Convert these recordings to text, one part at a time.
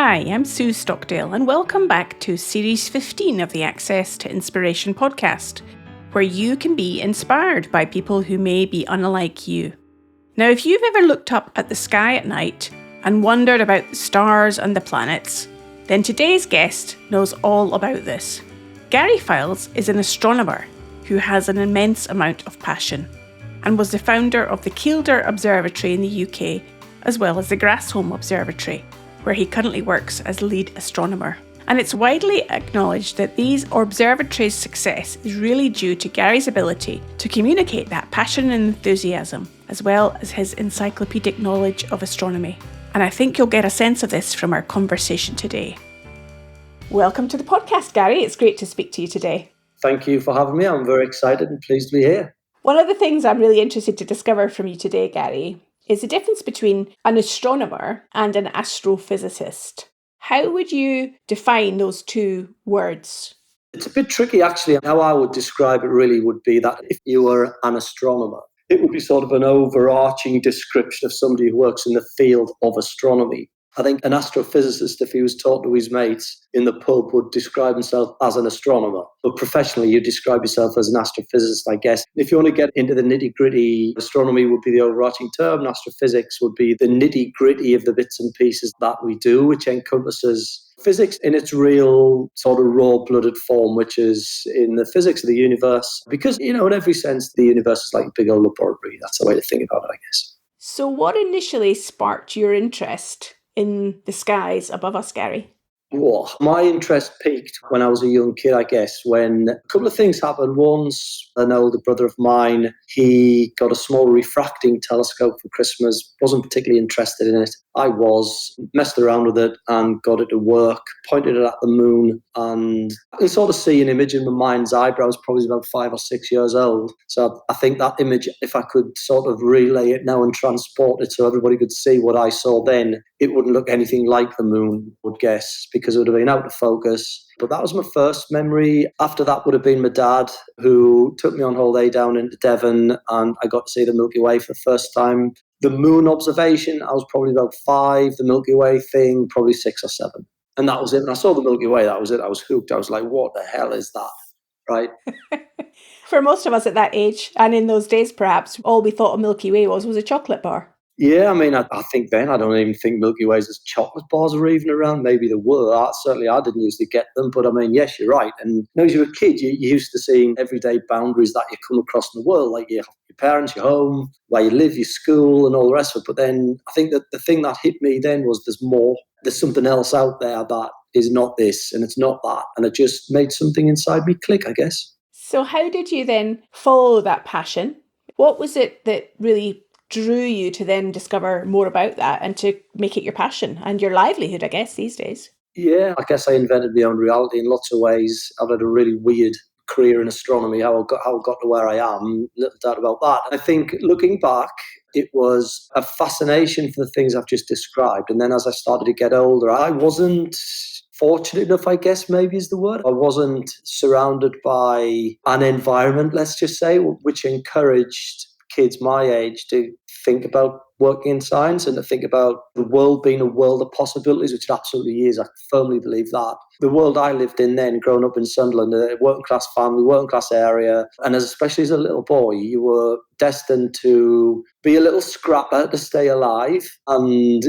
Hi, I'm Sue Stockdale, and welcome back to Series 15 of the Access to Inspiration podcast, where you can be inspired by people who may be unlike you. Now, if you've ever looked up at the sky at night and wondered about the stars and the planets, then today's guest knows all about this. Gary Fildes is an astronomer who has an immense amount of passion and was the founder of the Kielder Observatory in the UK, as well as the Grassholme Observatory, where he currently works as Lead Astronomer. And it's widely acknowledged that these observatories' success is really due to Gary's ability to communicate that passion and enthusiasm, as well as his encyclopedic knowledge of astronomy. And I think you'll get a sense of this from our conversation today. Welcome to the podcast, Gary. It's great to speak to you today. Thank you for having me. I'm very excited and pleased to be here. One of the things I'm really interested to discover from you today, Gary, is the difference between an astronomer and an astrophysicist. How would you define those two words? It's a bit tricky, actually. How I would describe it really would be that if you were an astronomer, it would be sort of an overarching description of somebody who works in the field of astronomy. I think an astrophysicist, if he was talking to his mates in the pub, would describe himself as an astronomer. But professionally, you describe yourself as an astrophysicist, I guess. If you want to get into the nitty-gritty, astronomy would be the overarching term, and astrophysics would be the nitty-gritty of the bits and pieces that we do, which encompasses physics in its real sort of raw-blooded form, which is in the physics of the universe. Because, in every sense, the universe is like a big old laboratory. That's the way to think about it, I guess. So what initially sparked your interest in the skies above us, Gary? Well, my interest peaked when I was a young kid, I guess, when a couple of things happened. Once, an older brother of mine, he got a small refracting telescope for Christmas, wasn't particularly interested in it. I was, messed around with it and got it to work, pointed it at the moon, and I can sort of see an image in my mind's eye. I was probably about 5 or 6 years old. So I think that image, if I could sort of relay it now and transport it so everybody could see what I saw then, it wouldn't look anything like the moon, I would guess, because it would have been out of focus. But that was my first memory. After that would have been my dad, who took me on holiday down into Devon, and I got to see the Milky Way for the first time. The moon observation, I was probably about 5. The Milky Way thing, probably 6 or 7. And that was it. When I saw the Milky Way, that was it. I was hooked. I was like, what the hell is that? Right? For most of us at that age, and in those days perhaps, all we thought a Milky Way was a chocolate bar. Yeah, I mean, I think then, I don't even think Milky Ways as chocolate bars were even around. Maybe there were. Certainly I didn't used to get them. But I mean, yes, you're right. And as you were a kid, you're used to seeing everyday boundaries that you come across in the world, like your parents, your home, where you live, your school, and all the rest of it. But then I think that the thing that hit me then was there's more. There's something else out there that is not this and it's not that. And it just made something inside me click, I guess. So how did you then follow that passion? What was it that really drew you to then discover more about that and to make it your passion and your livelihood, I guess, these days? Yeah, I guess I invented my own reality in lots of ways. I've had a really weird career in astronomy, how I got to where I am, little doubt about that. I think looking back, it was a fascination for the things I've just described. And then as I started to get older, I wasn't fortunate enough, I guess maybe is the word. I wasn't surrounded by an environment, let's just say, which encouraged kids my age to think about working in science and to think about the world being a world of possibilities, which it absolutely is. I firmly believe that. The world I lived in then, growing up in Sunderland, a working-class family, working-class area, and especially as a little boy, you were destined to be a little scrapper to stay alive. And,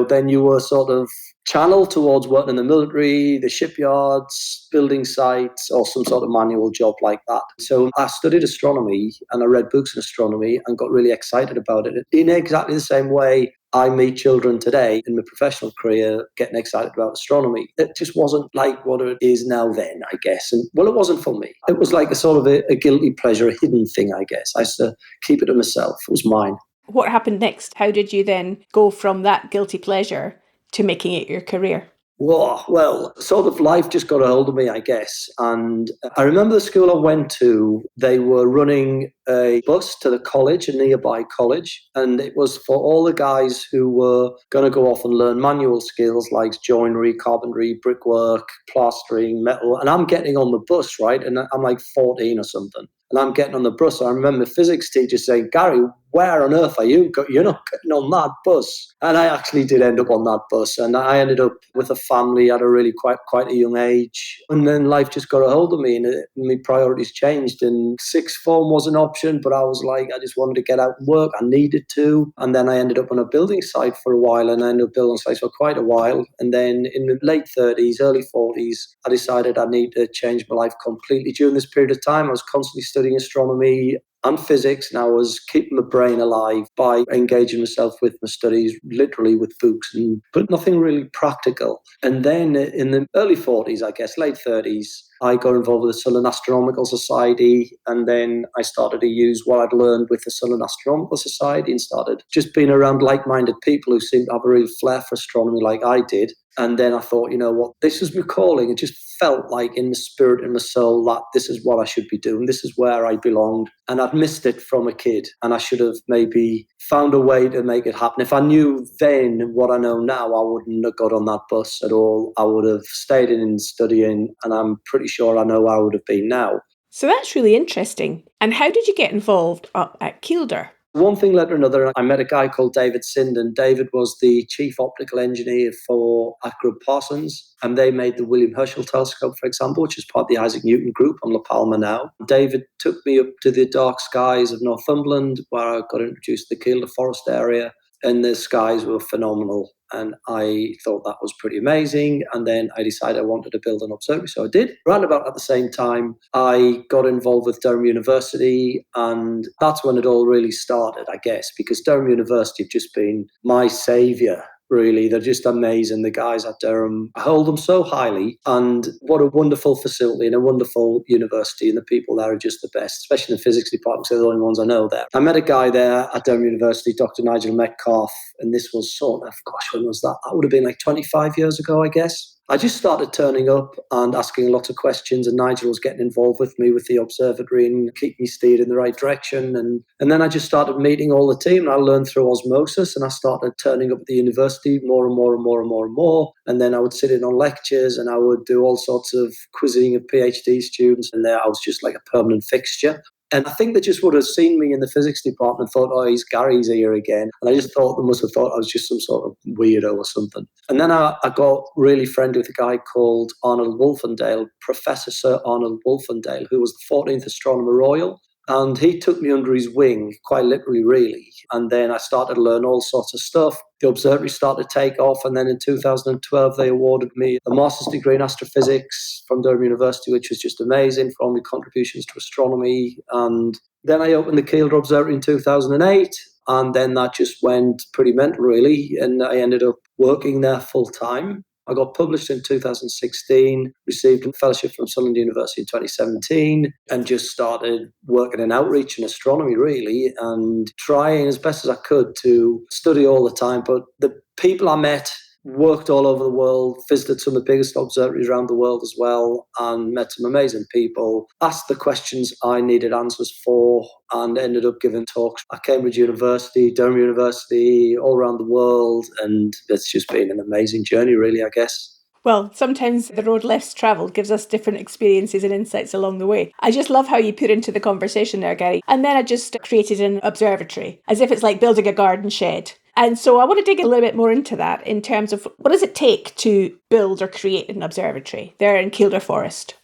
then you were sort of channeled towards working in the military, the shipyards, building sites, or some sort of manual job like that. So I studied astronomy and I read books in astronomy and got really excited about it in exactly the same way I meet children today in my professional career getting excited about astronomy. It just wasn't like what it is now then, I guess. And well, it wasn't for me. It was like a sort of a guilty pleasure, a hidden thing, I guess. I used to keep it to myself. It was mine. What happened next? How did you then go from that guilty pleasure to making it your career? Well, sort of life just got a hold of me, I guess. And I remember the school I went to, they were running a bus to the college, a nearby college. And it was for all the guys who were going to go off and learn manual skills like joinery, carpentry, brickwork, plastering, metal. And I'm getting on the bus, right? And I'm like 14 or something. And I'm getting on the bus. I remember the physics teacher saying, Gary, where on earth are you? You're not getting on that bus. And I actually did end up on that bus. And I ended up with a family at a really quite a young age. And then life just got a hold of me, and my priorities changed. And sixth form was an option, but I was like, I just wanted to get out and work. I needed to. And then I ended up on a building site for a while, and I ended up building sites for quite a while. And then in the late 30s, early 40s, I decided I need to change my life completely. During this period of time, I was constantly studying astronomy and physics, and I was keeping my brain alive by engaging myself with my studies, literally with books, but nothing really practical. And then in the early 40s, I guess, late 30s, I got involved with the Southern Astronomical Society, and then I started to use what I'd learned with the Southern Astronomical Society and started just being around like-minded people who seemed to have a real flair for astronomy like I did. And then I thought, you know what, this is my calling. It just felt like in the spirit and the soul that this is what I should be doing. This is where I belonged. And I'd missed it from a kid, and I should have maybe found a way to make it happen. If I knew then what I know now, I wouldn't have got on that bus at all. I would have stayed in and studying, and I'm pretty sure I know where I would have been now. So that's really interesting. And how did you get involved up at Kielder? One thing led to another. I met a guy called David Sinden. David was the chief optical engineer for Ackroyd Parsons, and they made the William Herschel telescope, for example, which is part of the Isaac Newton group on La Palma now. David took me up to the dark skies of Northumberland, where I got introduced to the Kielder Forest area, and the skies were phenomenal. And I thought that was pretty amazing. And then I decided I wanted to build an observatory. So I did. Round about at the same time, I got involved with Durham University. And that's when it all really started, I guess, because Durham University have just been my savior. Really, they're just amazing. The guys at Durham, I hold them so highly, and what a wonderful facility and a wonderful university, and the people there are just the best, especially in the physics department. They're the only ones I know there. I met a guy there at Durham University, Dr. Nigel Metcalf, and this was sort of, gosh, when was that? That would have been like 25 years ago, I guess. I just started turning up and asking lots of questions, and Nigel was getting involved with me with the observatory and keep me steered in the right direction. And then I just started meeting all the team, and I learned through osmosis, and I started turning up at the university more and more and more and more and more. And then I would sit in on lectures, and I would do all sorts of quizzing of PhD students, and there I was just like a permanent fixture. And I think they just would have seen me in the physics department and thought, oh, Gary's here again. And I just thought they must have thought I was just some sort of weirdo or something. And then I got really friendly with a guy called Arnold Wolfendale, Professor Sir Arnold Wolfendale, who was the 14th Astronomer Royal. And he took me under his wing, quite literally, really. And then I started to learn all sorts of stuff. The observatory started to take off. And then in 2012, they awarded me a master's degree in astrophysics from Durham University, which was just amazing for all my contributions to astronomy. And then I opened the Kielder Observatory in 2008. And then that just went pretty mental, really. And I ended up working there full time. I got published in 2016, received a fellowship from Sunderland University in 2017, and just started working in outreach and astronomy, really, and trying as best as I could to study all the time. But the people I met worked all over the world, visited some of the biggest observatories around the world as well, and met some amazing people, asked the questions I needed answers for, and ended up giving talks at Cambridge University, Durham University, all around the world. And it's just been an amazing journey, really, I guess. Well, sometimes the road less travelled gives us different experiences and insights along the way. I just love how you put into the conversation there, Gary. And then I just created an observatory, as if it's like building a garden shed. And so I want to dig a little bit more into that in terms of what does it take to build or create an observatory there in Kielder Forest?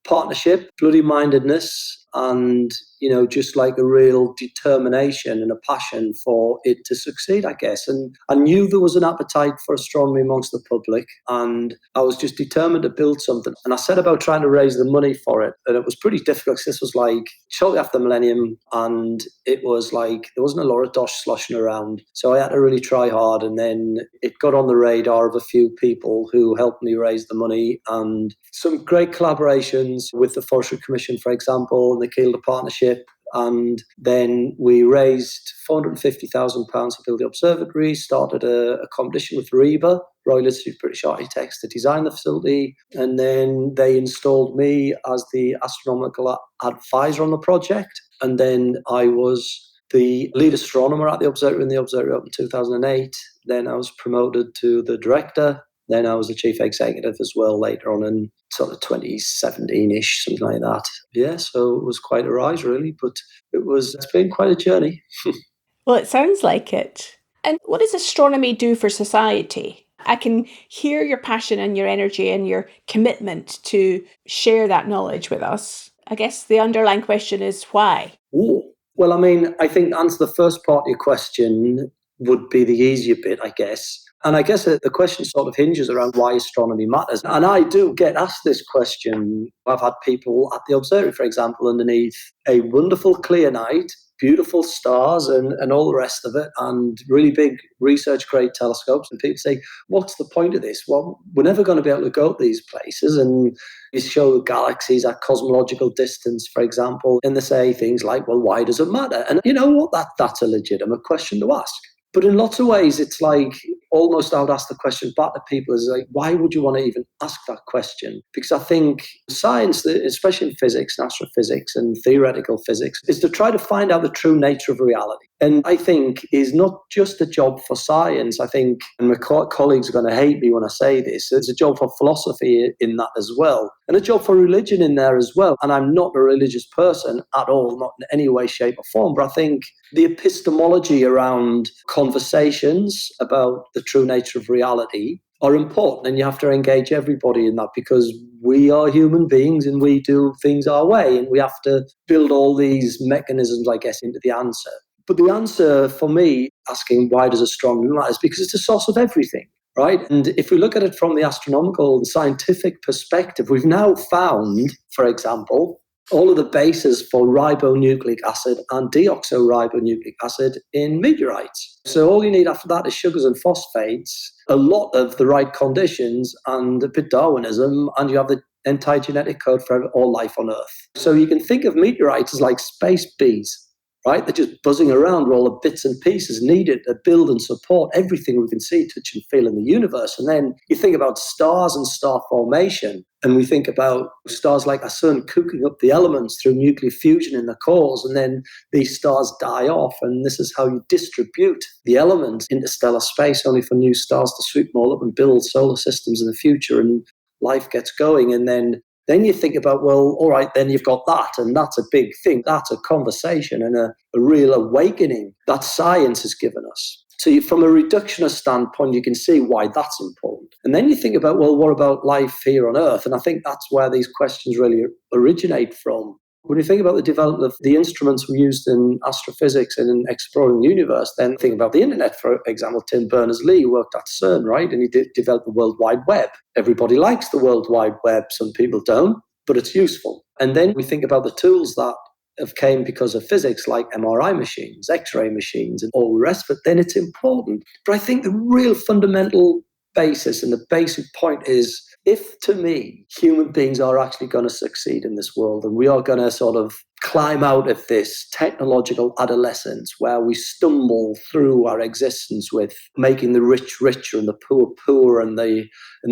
Partnership, bloody-mindedness, and, just like a real determination and a passion for it to succeed, I guess. And I knew there was an appetite for astronomy amongst the public, and I was just determined to build something. And I set about trying to raise the money for it. And it was pretty difficult because this was like shortly after the millennium, and it was like there wasn't a lot of dosh sloshing around. So I had to really try hard. And then it got on the radar of a few people who helped me raise the money, and some great collaborations with the Forestry Commission, for example, and the Kielder Partnership. And then we raised £450,000 to build the observatory, started a competition with RIBA, Royal Institute of British Architects, to design the facility. And then they installed me as the astronomical advisor on the project. And then I was the lead astronomer at the observatory, and the observatory opened in 2008. Then I was promoted to the director. Then I was the chief executive as well later on in sort of 2017-ish, something like that. Yeah, so it was quite a rise really, but it's been quite a journey. Well, it sounds like it. And what does astronomy do for society? I can hear your passion and your energy and your commitment to share that knowledge with us. I guess the underlying question is why? Ooh. Well, I mean, I think to answer the first part of your question would be the easier bit, I guess. And I guess the question sort of hinges around why astronomy matters. And I do get asked this question. I've had people at the observatory, for example, underneath a wonderful clear night, beautiful stars and all the rest of it, and really big research-grade telescopes. And people say, what's the point of this? Well, we're never going to be able to go to these places. And you show galaxies at cosmological distance, for example, and they say things like, well, why does it matter? And you know what? That's a legitimate question to ask. But in lots of ways, it's like almost I would ask the question back to people is like, why would you want to even ask that question? Because I think science, especially in physics and astrophysics and theoretical physics, is to try to find out the true nature of reality. And I think is not just a job for science. I think, and my colleagues are going to hate me when I say this, it's a job for philosophy in that as well. And a job for religion in there as well. And I'm not a religious person at all, not in any way, shape or form. But I think the epistemology around conversations about the true nature of reality are important. And you have to engage everybody in that because we are human beings and we do things our way. And we have to build all these mechanisms, I guess, into the answer. But the answer for me, asking why does astronomy matter, is because it's the source of everything. Right. And if we look at it from the astronomical and scientific perspective, we've now found, for example, all of the bases for ribonucleic acid and deoxyribonucleic acid in meteorites. So all you need after that is sugars and phosphates, a lot of the right conditions and a bit Darwinism, and you have the entire genetic code for all life on Earth. So you can think of meteorites as like space bees. Right? They're just buzzing around with all the bits and pieces needed to build and support everything we can see, touch and feel in the universe. And then you think about stars and star formation, and we think about stars like our sun cooking up the elements through nuclear fusion in the cores, and then these stars die off, and this is how you distribute the elements into stellar space, only for new stars to sweep them all up and build solar systems in the future, and life gets going. And then you think about, well, all right, then you've got that, and that's a big thing. That's a conversation and a real awakening that science has given us. So from a reductionist standpoint, you can see why that's important. And then you think about, well, what about life here on Earth? And I think that's where these questions really originate from. When you think about the development of the instruments we used in astrophysics and in exploring the universe, then think about the internet, for example. Tim Berners-Lee worked at CERN, right? And he developed the World Wide Web. Everybody likes the World Wide Web. Some people don't, but it's useful. And then we think about the tools that have came because of physics, like MRI machines, X-ray machines, and all the rest of it. Then it's important. But I think the real fundamental basis and the basic point is, if to me, human beings are actually going to succeed in this world and we are going to sort of climb out of this technological adolescence where we stumble through our existence with making the rich richer and the poor poor and the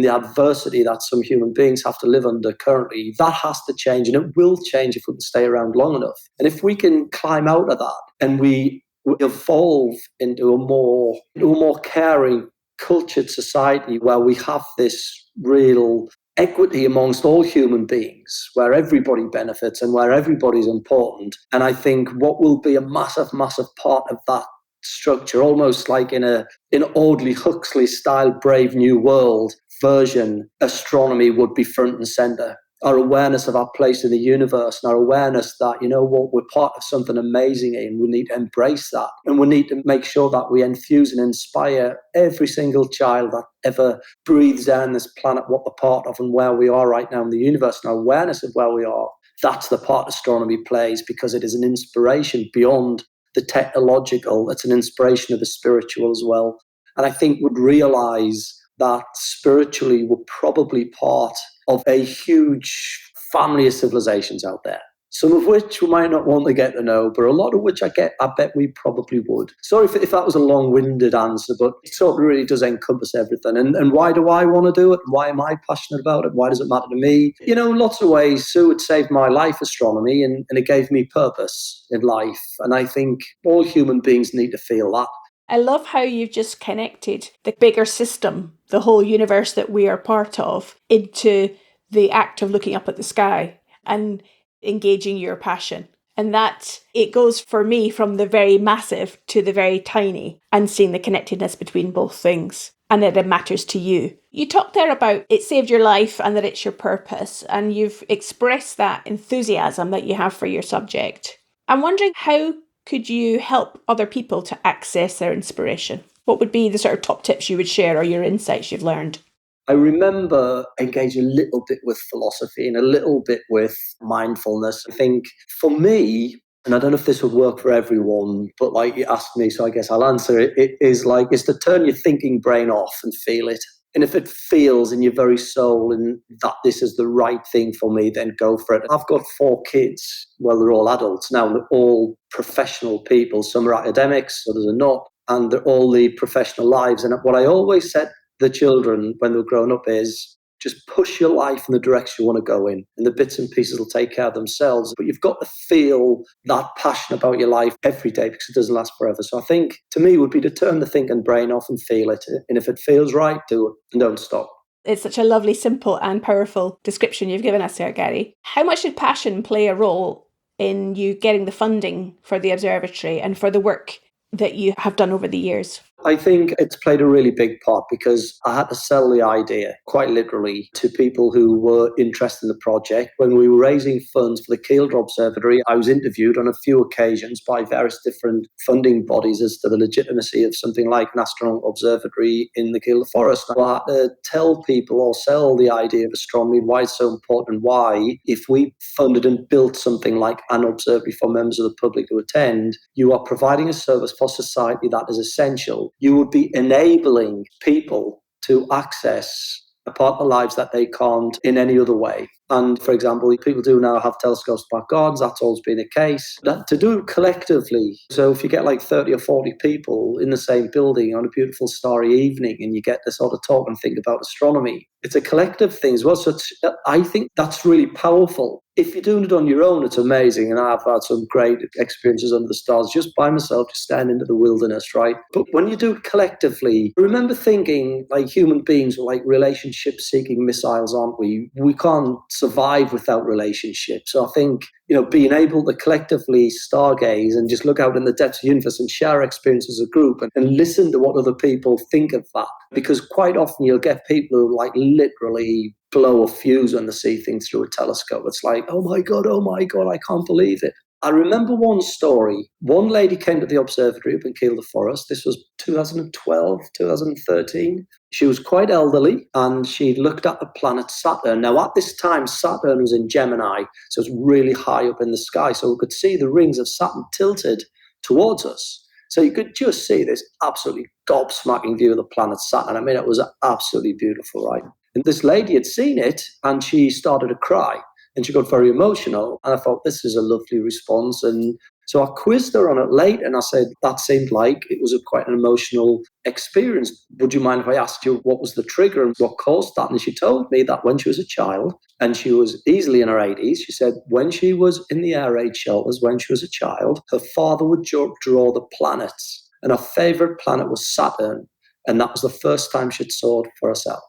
adversity that some human beings have to live under currently, that has to change, and it will change if we can stay around long enough. And if we can climb out of that and we evolve into a more caring, cultured society where we have this real equity amongst all human beings, where everybody benefits and where everybody's important. And I think what will be a massive, massive part of that structure, almost like in an Audley Huxley style Brave New World version, astronomy would be front and center. Our awareness of our place in the universe and our awareness that, you know what, we're part of something amazing and we need to embrace that. And we need to make sure that we enthuse and inspire every single child that ever breathes down this planet what we're part of and where we are right now in the universe, and our awareness of where we are. That's the part astronomy plays, because it is an inspiration beyond the technological. It's an inspiration of the spiritual as well. And I think we'd realize that spiritually we're probably part of a huge family of civilizations out there, some of which we might not want to get to know, but a lot of which I bet we probably would. Sorry if that was a long-winded answer, but it sort of really does encompass everything. And why do I want to do it? Why am I passionate about it? Why does it matter to me? You know, in lots of ways, Sue, it saved my life, astronomy, and it gave me purpose in life. And I think all human beings need to feel that. I love how you've just connected the bigger system, the whole universe that we are part of, into the act of looking up at the sky and engaging your passion. And that it goes for me from the very massive to the very tiny and seeing the connectedness between both things and that it matters to you. You talked there about it saved your life and that it's your purpose, and you've expressed that enthusiasm that you have for your subject. I'm wondering, how could you help other people to access their inspiration? What would be the sort of top tips you would share or your insights you've learned? I remember engaging a little bit with philosophy and a little bit with mindfulness. I think for me, and I don't know if this would work for everyone, but like you asked me, so I guess I'll answer it. It's to turn your thinking brain off and feel it. And if it feels in your very soul and that this is the right thing for me, then go for it. I've got 4 kids. Well, they're all adults now. They're all professional people. Some are academics, others are not. And they're all the professional lives. And what I always said the children when they're growing up is just push your life in the direction you want to go in, and the bits and pieces will take care of themselves. But you've got to feel that passion about your life every day, because it doesn't last forever. So I think to me would be to turn the thinking brain off and feel it. And if it feels right, do it and don't stop. It's such a lovely, simple and powerful description you've given us there, Gary. How much did passion play a role in you getting the funding for the observatory and for the work that you have done over the years? I think it's played a really big part, because I had to sell the idea quite literally to people who were interested in the project. When we were raising funds for the Kielder Observatory, I was interviewed on a few occasions by various different funding bodies as to the legitimacy of something like an astronomical observatory in the Kielder Forest. I had to tell people or sell the idea of astronomy, why it's so important, why if we funded and built something like an observatory for members of the public to attend, you are providing a service for society that is essential. You would be enabling people to access a part of their lives that they can't in any other way. And for example, people do now have telescopes back gardens. That's always been the case. That to do it collectively. So if you get like 30 or 40 people in the same building on a beautiful starry evening and you get to sort of talk and think about astronomy, it's a collective thing as well. So I think that's really powerful. If you're doing it on your own, it's amazing. And I've had some great experiences under the stars just by myself, just standing into the wilderness, right? But when you do it collectively, I remember thinking like human beings are like relationship-seeking missiles, aren't we? We can't survive without relationships. So I think, being able to collectively stargaze and just look out in the depths of the universe and share experiences as a group and listen to what other people think of that. Because quite often you'll get people who like literally blow a fuse when they see things through a telescope. It's like, oh my God, I can't believe it. I remember one story. One lady came to the observatory up in Kielder Forest. This was 2012, 2013. She was quite elderly and she looked at the planet Saturn. Now, at this time, Saturn was in Gemini, so it's really high up in the sky. So we could see the rings of Saturn tilted towards us. So you could just see this absolutely gobsmacking view of the planet Saturn. I mean, it was absolutely beautiful, right? And this lady had seen it and she started to cry. And she got very emotional. And I thought, this is a lovely response. And so I quizzed her on it late. And I said, that seemed like it was quite an emotional experience. Would you mind if I asked you what was the trigger and what caused that? And she told me that when she was a child, and she was easily in her 80s, she said when she was in the air raid shelters, when she was a child, her father would draw the planets. And her favorite planet was Saturn. And that was the first time she'd saw it for herself.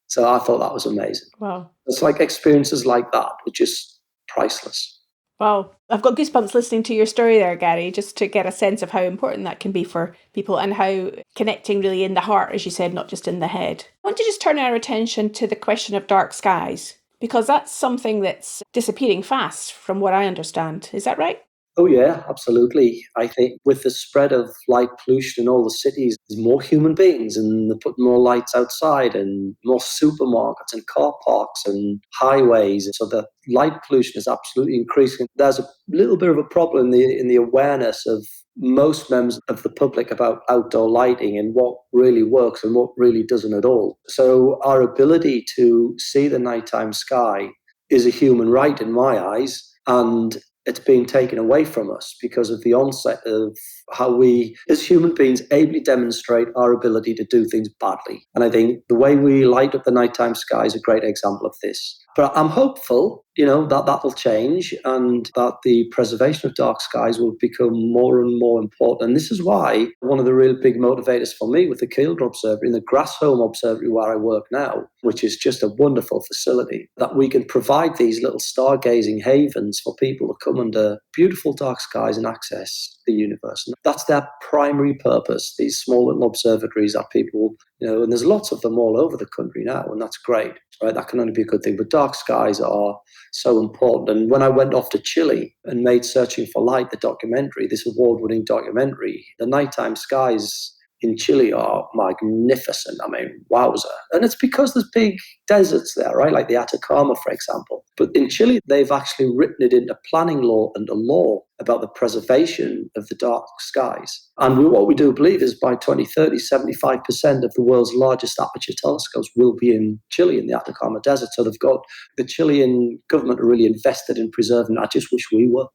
So I thought that was amazing. Wow. It's like experiences like that, which is priceless. Wow. I've got goosebumps listening to your story there, Gary, just to get a sense of how important that can be for people and how connecting really in the heart, as you said, not just in the head. I want to just turn our attention to the question of dark skies, because that's something that's disappearing fast from what I understand. Is that right? Oh, yeah, absolutely. I think with the spread of light pollution in all the cities, there's more human beings and they're putting more lights outside and more supermarkets and car parks and highways. So the light pollution is absolutely increasing. There's a little bit of a problem in the awareness of most members of the public about outdoor lighting and what really works and what really doesn't at all. So our ability to see the nighttime sky is a human right in my eyes. And it's being taken away from us because of the onset of how we, as human beings, ably demonstrate our ability to do things badly. And I think the way we light up the nighttime sky is a great example of this. But I'm hopeful, that that'll change and that the preservation of dark skies will become more and more important. And this is why one of the real big motivators for me with the Kielder Observatory and the Grassholme Observatory where I work now, which is just a wonderful facility, that we can provide these little stargazing havens for people to come under beautiful dark skies and access the universe. And that's their primary purpose, these small little observatories that people, and there's lots of them all over the country now, and that's great. Right, that can only be a good thing. But dark skies are so important. And when I went off to Chile and made Searching for Light, the documentary, this award-winning documentary, the nighttime skies in Chile are magnificent. I mean, wowza. And it's because there's big deserts there, right? Like the Atacama, for example. But in Chile, they've actually written it into planning law and a law about the preservation of the dark skies. And what we do believe is by 2030, 75% of the world's largest aperture telescopes will be in Chile, in the Atacama Desert. So they've got the Chilean government are really invested in preserving. I just wish we were.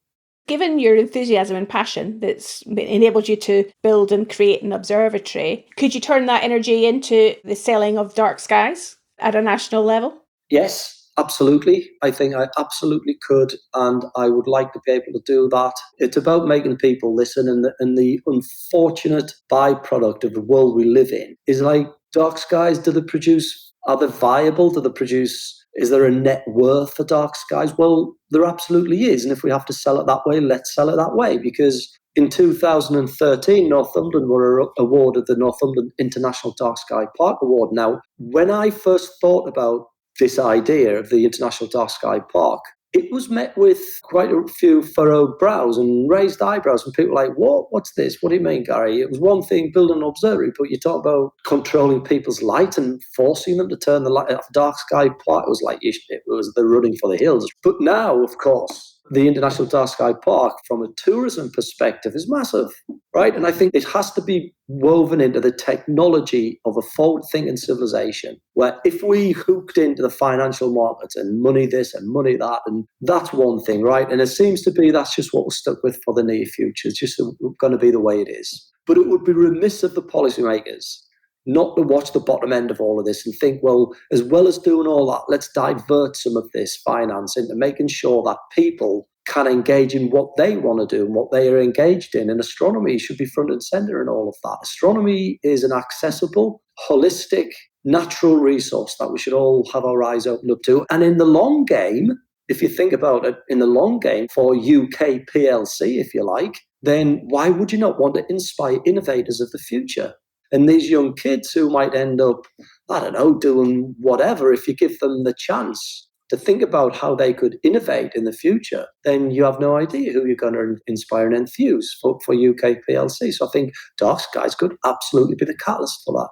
Given your enthusiasm and passion that's enabled you to build and create an observatory, could you turn that energy into the selling of dark skies at a national level? Yes, absolutely. I think I absolutely could, and I would like to be able to do that. It's about making people listen, and the unfortunate byproduct of the world we live in is like dark skies. Are they viable? Is there a net worth for dark skies? Well, there absolutely is. And if we have to sell it that way, let's sell it that way. Because in 2013, Northumberland were awarded the Northumberland International Dark Sky Park Award. Now, when I first thought about this idea of the International Dark Sky Park, it was met with quite a few furrowed brows and raised eyebrows, and people were like, what? What's this? What do you mean, Gary? It was one thing building an observatory, but you talk about controlling people's light and forcing them to turn the light off. Dark Sky Park was like, they're running for the hills. But now, of course, the International Dark Sky Park, from a tourism perspective, is massive, right? And I think it has to be woven into the technology of a forward-thinking civilization, where if we hooked into the financial markets and money this and money that, and that's one thing, right? And it seems to be that's just what we're stuck with for the near future. It's just going to be the way it is. But it would be remiss of the policymakers not to watch the bottom end of all of this and think, well as doing all that, let's divert some of this finance into making sure that people can engage in what they want to do and what they are engaged in. And astronomy should be front and center in all of that. Astronomy is an accessible, holistic, natural resource that we should all have our eyes opened up to. And in the long game, if you think about it, in the long game for UK PLC, if you like, then why would you not want to inspire innovators of the future? And these young kids who might end up, I don't know, doing whatever, if you give them the chance to think about how they could innovate in the future, then you have no idea who you're going to inspire and enthuse for UK PLC. So I think dark skies could absolutely be the catalyst for that.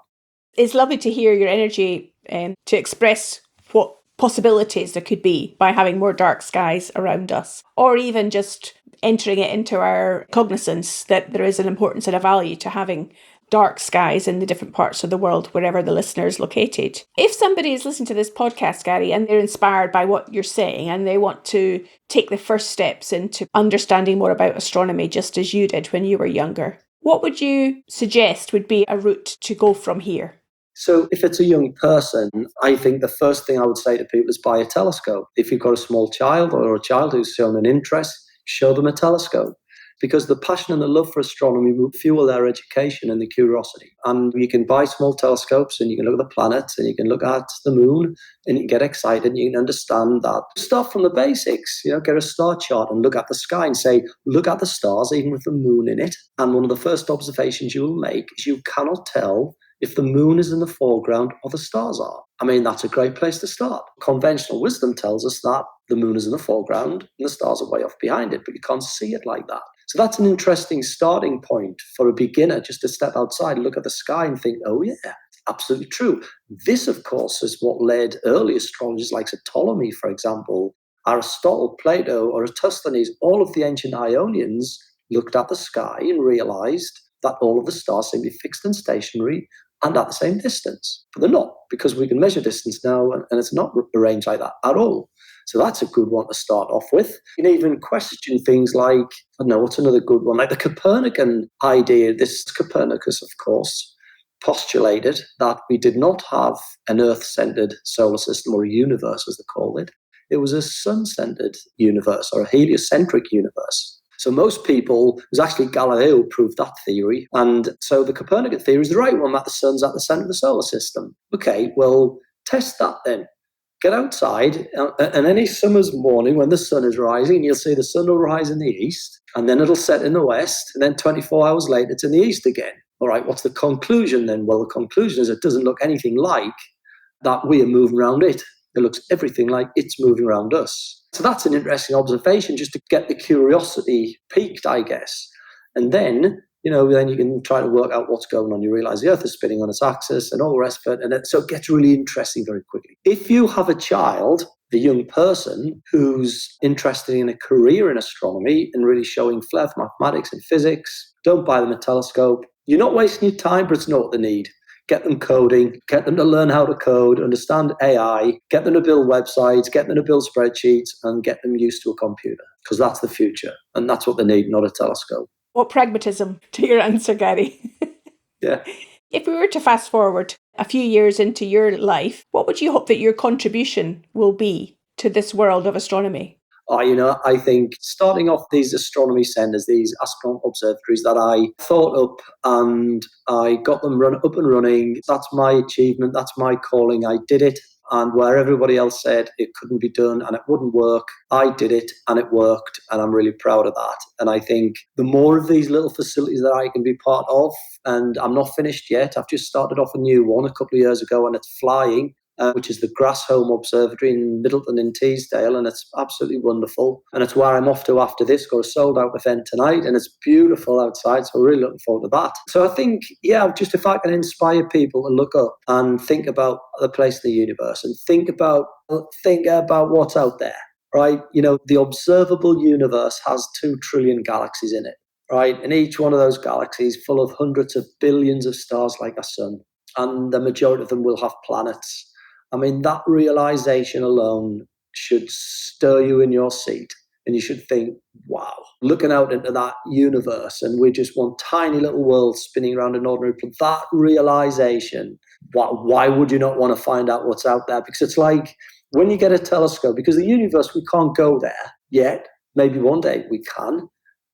It's lovely to hear your energy to express what possibilities there could be by having more dark skies around us, or even just entering it into our cognizance that there is an importance and a value to having dark skies in the different parts of the world, wherever the listener is located. If somebody is listening to this podcast, Gary, and they're inspired by what you're saying and they want to take the first steps into understanding more about astronomy, just as you did when you were younger, what would you suggest would be a route to go from here? So if it's a young person, I think the first thing I would say to people is buy a telescope. If you've got a small child or a child who's shown an interest, show them a telescope. Because the passion and the love for astronomy will fuel their education and the curiosity. And you can buy small telescopes and you can look at the planets and you can look at the moon and you can get excited and you can understand that. Start from the basics, get a star chart and look at the sky and say, look at the stars even with the moon in it. And one of the first observations you will make is you cannot tell if the moon is in the foreground or the stars are. I mean, that's a great place to start. Conventional wisdom tells us that the moon is in the foreground and the stars are way off behind it, but you can't see it like that. So that's an interesting starting point for a beginner, just to step outside and look at the sky and think, oh yeah, absolutely true. This, of course, is what led early astrologers like Ptolemy, for example, Aristotle, Plato, or Eratosthenes, all of the ancient Ionians looked at the sky and realized that all of the stars seem to be fixed and stationary and at the same distance. But they're not, because we can measure distance now and it's not arranged like that at all. So that's a good one to start off with. You can even question things like, I don't know, what's another good one? Like the Copernican idea. This Copernicus, of course, postulated that we did not have an Earth-centered solar system, or a universe as they call it. It was a sun-centered universe, or a heliocentric universe. So most people, it was actually Galileo who proved that theory. And so the Copernican theory is the right one, that the sun's at the center of the solar system. Okay, well, test that then. Get outside, and any summer's morning when the sun is rising, you'll see the sun will rise in the east, and then it'll set in the west, and then 24 hours later, it's in the east again. All right, what's the conclusion then? Well, the conclusion is it doesn't look anything like that we are moving around it. It looks everything like it's moving around us. So that's an interesting observation, just to get the curiosity piqued, I guess. And then, then you can try to work out what's going on. You realize the Earth is spinning on its axis and all the rest of it. So it gets really interesting very quickly. If you have a child, a young person who's interested in a career in astronomy and really showing flair for mathematics and physics, don't buy them a telescope. You're not wasting your time, but it's not what they need. Get them coding, get them to learn how to code, understand AI, get them to build websites, get them to build spreadsheets, and get them used to a computer, because that's the future. And that's what they need, not a telescope. What pragmatism to your answer, Gary. Yeah. If we were to fast forward a few years into your life, what would you hope that your contribution will be to this world of astronomy? I think starting off these astronomy centres, these astronaut observatories that I thought up and I got them up and running, that's my achievement, that's my calling, I did it. And where everybody else said it couldn't be done and it wouldn't work, I did it and it worked, and I'm really proud of that. And I think the more of these little facilities that I can be part of, and I'm not finished yet, I've just started off a new one a couple of years ago and it's flying, which is the Grassholme Observatory in Middleton in Teesdale, and it's absolutely wonderful. And it's where I'm off to after this. Got a sold-out event tonight, and it's beautiful outside, so we're really looking forward to that. So I think, just if I can inspire people to look up and think about the place in the universe and think about what's out there, right? The observable universe has 2 trillion galaxies in it, right? And each one of those galaxies full of hundreds of billions of stars like our sun, and the majority of them will have planets. I mean, that realization alone should stir you in your seat, and you should think, wow, looking out into that universe, and we're just one tiny little world spinning around an ordinary planet. That realization, why would you not want to find out what's out there? Because it's like when you get a telescope, because the universe, we can't go there yet. Maybe one day we can.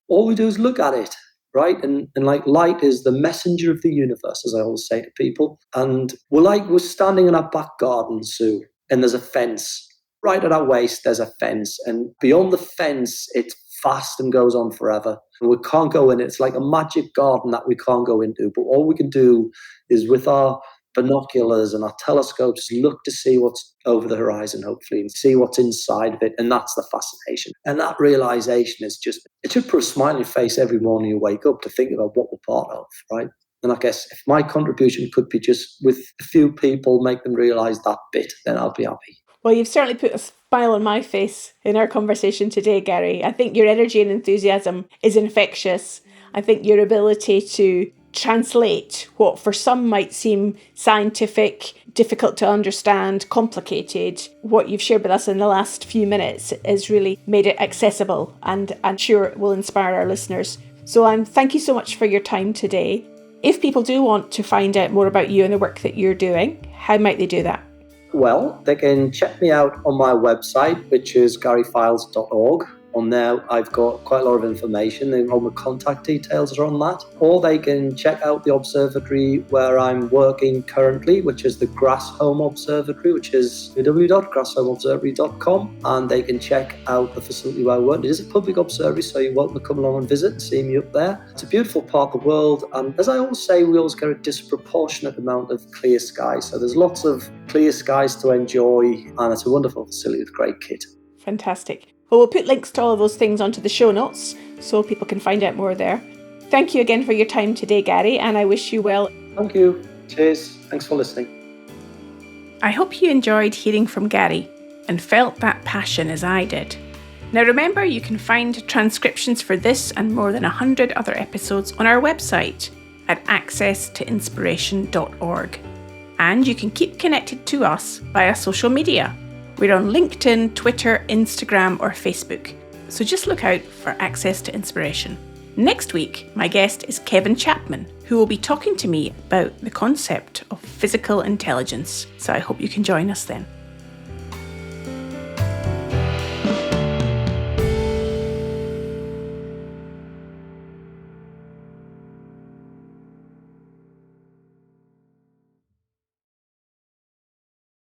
All we do is look at it. Right? And like light is the messenger of the universe, as I always say to people. And we're standing in our back garden, Sue, and there's a fence. Right at our waist, there's a fence. And beyond the fence, it's vast and goes on forever. And we can't go in it. It's like a magic garden that we can't go into. But all we can do is, with our binoculars and our telescopes, look to see what's over the horizon, hopefully, and see what's inside of it. And that's the fascination. And that realization is it should put a smile on your face every morning you wake up to think about what we're part of, right? And I guess if my contribution could be just with a few people, make them realize that bit, then I'll be happy. Well, you've certainly put a smile on my face in our conversation today, Gary. I think your energy and enthusiasm is infectious. I think your ability to translate what for some might seem scientific, difficult to understand, complicated, what you've shared with us in the last few minutes has really made it accessible, and I'm sure it will inspire our listeners. So thank you so much for your time today. If people do want to find out more about you and the work that you're doing, how might they do that? Well, they can check me out on my website, which is garyfildes.org. On there, I've got quite a lot of information. All my contact details are on that. Or they can check out the observatory where I'm working currently, which is the Grassholme Observatory, which is www.grassholmeobservatory.com. And they can check out the facility where I work. It is a public observatory, so you're welcome to come along and visit and see me up there. It's a beautiful part of the world. And as I always say, we always get a disproportionate amount of clear skies. So there's lots of clear skies to enjoy. And it's a wonderful facility with great kit. Fantastic. Well, we'll put links to all of those things onto the show notes so people can find out more there. Thank you again for your time today, Gary, and I wish you well. Thank you. Cheers. Thanks for listening. I hope you enjoyed hearing from Gary and felt that passion as I did. Now remember, you can find transcriptions for this and more than 100 other episodes on our website at accesstoinspiration.org. And you can keep connected to us via social media. We're on LinkedIn, Twitter, Instagram or Facebook. So just look out for Access to Inspiration. Next week, my guest is Kevin Chapman, who will be talking to me about the concept of physical intelligence. So I hope you can join us then.